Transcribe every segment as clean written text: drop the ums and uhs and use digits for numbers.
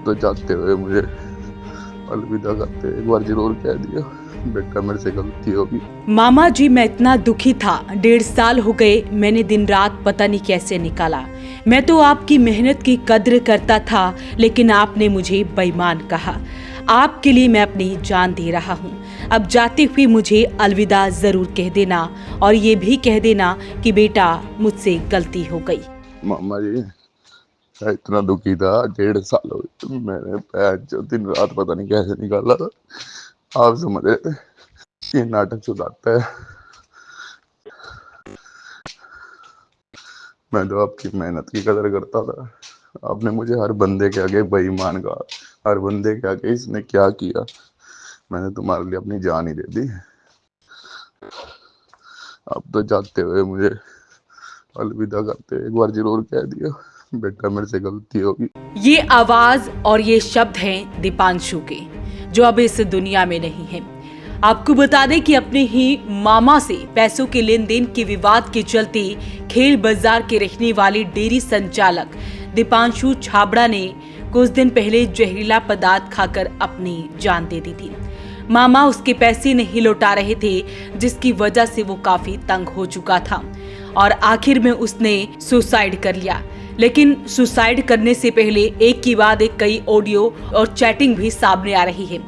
तो जाते हुए मुझे अलविदा करते हुए एक बार जरूर कह दिया, बेटा मेरे से गलती होगी। मामा जी, मैं इतना दुखी था। 1.5 साल हो गए, मैंने दिन रात पता नहीं कैसे निकाला। मैं तो आपकी मेहनत की कद्र करता था, लेकिन आपने मुझे बेईमान कहा। आपके लिए मैं अपनी जान दे रहा हूँ। अब जाते हुए मुझे अलविदा जरूर कह देना, और ये भी कह देना कि बेटा मुझसे गलती हो गई। मामा जी मैं इतना दुखी था, 1.5 साल हो गए, मैंने पैर जो दिन रात पता नहीं कैसे निकाला। आप समझ रहे थे ये नाटक सुधारता है। मैं तो आपकी मेहनत की कदर करता था। आपने मुझे हर बंदे के आगे बेईमान कहा, हर बंदे के आगे इसने क्या किया। मैंने तुम्हारे लिए अपनी जान ही दे दी। अब तो जाते हुए मुझे अलविदा करते हुए एक बार जरूर कह दिया, बेटा मेरे से गलती होगी। ये आवाज और ये शब्द हैं दीपांशु के, जो अब इस दुनिया में नहीं है। आपको बता दें कि अपने ही मामा से पैसों के लेन देन के विवाद के चलते खेल बाजार के रहने वाले डेयरी संचालक दीपांशु छाबड़ा ने कुछ दिन पहले जहरीला पदार्थ खाकर अपनी जान दे दी थी। मामा उसके पैसे नहीं लौटा रहे थे, जिसकी वजह से वो काफी तंग हो चुका था और आखिर में उसने सुसाइड कर लिया। लेकिन सुसाइड करने से पहले एक के बाद एक कई ऑडियो और चैटिंग भी सामने आ रही है।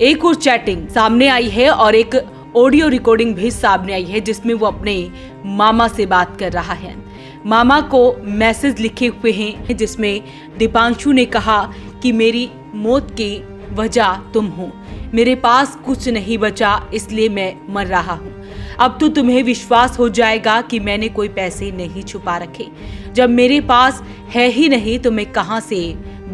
एक और चैटिंग सामने आई है और एक ऑडियो रिकॉर्डिंग भी सामने आई है, जिसमें वो अपने मामा से बात कर रहा है। मामा को मैसेज लिखे हुए हैं, जिसमें दीपांशु ने कहा कि मेरी मौत की वजह तुम हो, मेरे पास कुछ नहीं बचा, इसलिए मैं मर रहा हूँ। अब तो तुम्हें विश्वास हो जाएगा कि मैंने कोई पैसे नहीं छुपा रखे। जब मेरे पास है ही नहीं तो मैं कहां से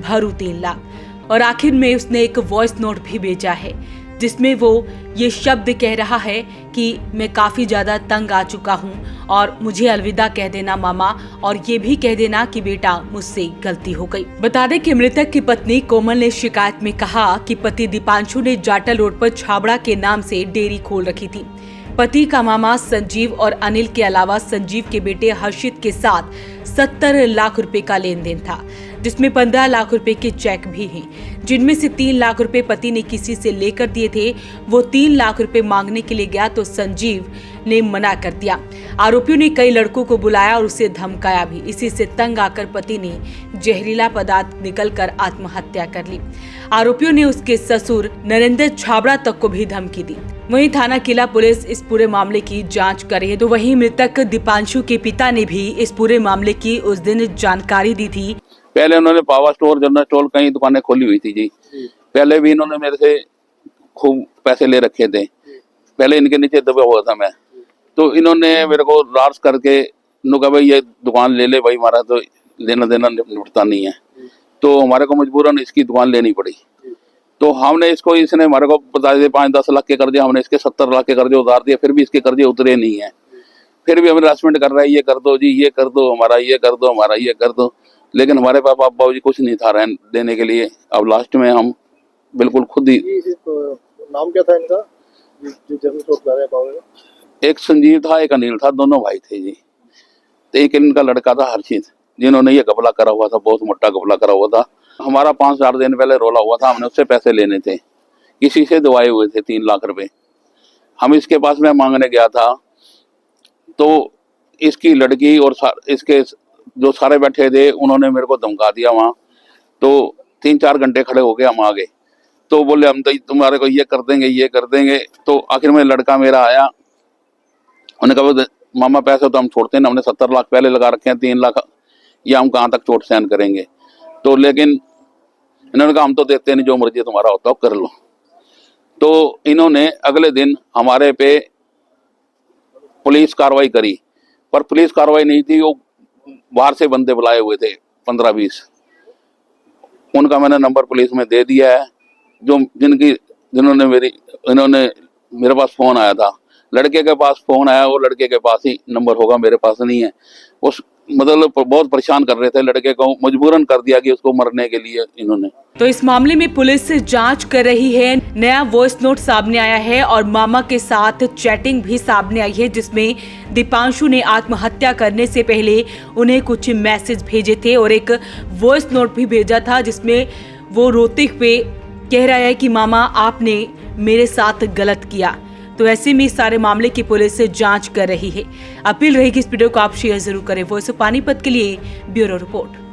भरूं 3 लाख। और आखिर में उसने एक वॉइस नोट भी भेजा है, जिसमें वो ये शब्द कह रहा है कि मैं काफी ज्यादा तंग आ चुका हूँ और मुझे अलविदा कह देना मामा, और ये भी कह देना कि बेटा मुझसे गलती हो गई। बता दें कि मृतक की पत्नी कोमल ने शिकायत में कहा कि पति दीपांशु ने जाटल रोड पर छाबड़ा के नाम से डेयरी खोल रखी थी। पति का मामा संजीव और अनिल के अलावा संजीव के बेटे हर्षित के साथ 70 लाख रुपए का लेन देन था, जिसमें 15 लाख रुपए के चेक भी हैं, जिनमें से 3 लाख रुपए पति ने किसी से लेकर दिए थे। वो 3 लाख रुपए मांगने के लिए गया तो संजीव ने मना कर दिया। आरोपियों ने कई लड़कों को बुलाया और उसे धमकाया भी। इसी से तंग आकर पति ने जहरीला पदार्थ निकलकर आत्महत्या कर ली। आरोपियों ने उसके ससुर नरेंद्र छाबड़ा तक को भी धमकी दी। वहीं थाना किला पुलिस इस पूरे मामले की जांच कर रही है। तो वहीं मृतक दीपांशु के पिता ने भी इस पूरे मामले की उस दिन जानकारी दी थी। पहले उन्होंने पावर स्टोर, जनरल स्टोर, कई दुकानें खोली हुई थी जी। पहले भी इन्होंने मेरे से खूब पैसे ले रखे थे। पहले इनके नीचे दबा हुआ था मैं, तो इन्होंने मेरे को रार्स करके कहा भाई ये दुकान ले ले भाई, हमारा तो लेना देना निपटता नहीं है। तो हमारे को मजबूरन इसकी दुकान लेनी पड़ी। तो हमने इसको, इसने हमारे को बता दिए 5-10 लाख के कर्जे, हमने इसके 70 लाख के कर्जे उतार दिए, फिर भी इसके कर्जे उतरे नहीं है। फिर भी हमें हरासमेंट कर रहा है, ये कर दो जी, ये कर दो, हमारा ये कर दो, हमारा ये कर दो। लेकिन हमारे पास बाबू जी कुछ नहीं था देने के लिए। अब लास्ट में हम बिल्कुल खुद ही। नाम क्या था इनका जो जनरल स्टोर चला रहे हैं? एक संजीव था, एक अनिल था, दोनों भाई थे जी। तो एक इनका लड़का था हर्षित, जिन्होंने ये घपला करा हुआ था, बहुत मोटा घपला करा हुआ था। हमारा 5-4 दिन पहले रोला हुआ था, हमने उससे पैसे लेने थे, किसी से दवाए हुए थे 3 लाख रुपए। हम इसके पास में मांगने गया था, तो इसकी लड़की और इसके जो सारे बैठे थे उन्होंने मेरे को धमका दिया वहां। तो 3-4 घंटे खड़े हो गए हम आगे, तो बोले हम तो तुम्हारे को ये कर देंगे, ये कर देंगे। तो आखिर में लड़का मेरा आया, उन्होंने कहा मामा पैसे तो हम छोड़ते ना, हमने 70 लाख पहले लगा रखे हैं, 3 लाख ये हम कहाँ तक चोट सहन करेंगे। तो लेकिन इन्होंने कहा हम तो देते नहीं, जो मर्जी तुम्हारा होता हो कर लो। तो इन्होंने अगले दिन हमारे पे पुलिस कार्रवाई करी, पर पुलिस कार्रवाई नहीं थी, वो बाहर से बंदे बुलाए हुए थे 15-20। उनका मैंने नंबर पुलिस में दे दिया है, जो इन्होंने मेरे पास फोन आया था, लड़के के पास फोन आया, वो लड़के के पास ही नंबर होगा, मेरे पास नहीं है। उस मतलब बहुत परेशान कर रहे थे लड़के को, मजबूरन कर दिया कि उसको मरने के लिए इन्होंने। तो इस मामले में पुलिस जांच कर रही है। नया वॉइस नोट सामने आया है और मामा के साथ चैटिंग भी सामने आई है, जिसमें दीपांशु ने आत्महत्या करने से पहले उन्हें कुछ मैसेज भेजे थे और एक वॉइस नोट भी भेजा था, जिसमें वो रोते हुए कह रहा है कि मामा आपने मेरे साथ गलत किया। तो ऐसे में इस सारे मामले की पुलिस जांच कर रही है। अपील रहेगी इस वीडियो को आप शेयर जरूर करें। वॉइस ऑफ पानीपत के लिए ब्यूरो रिपोर्ट।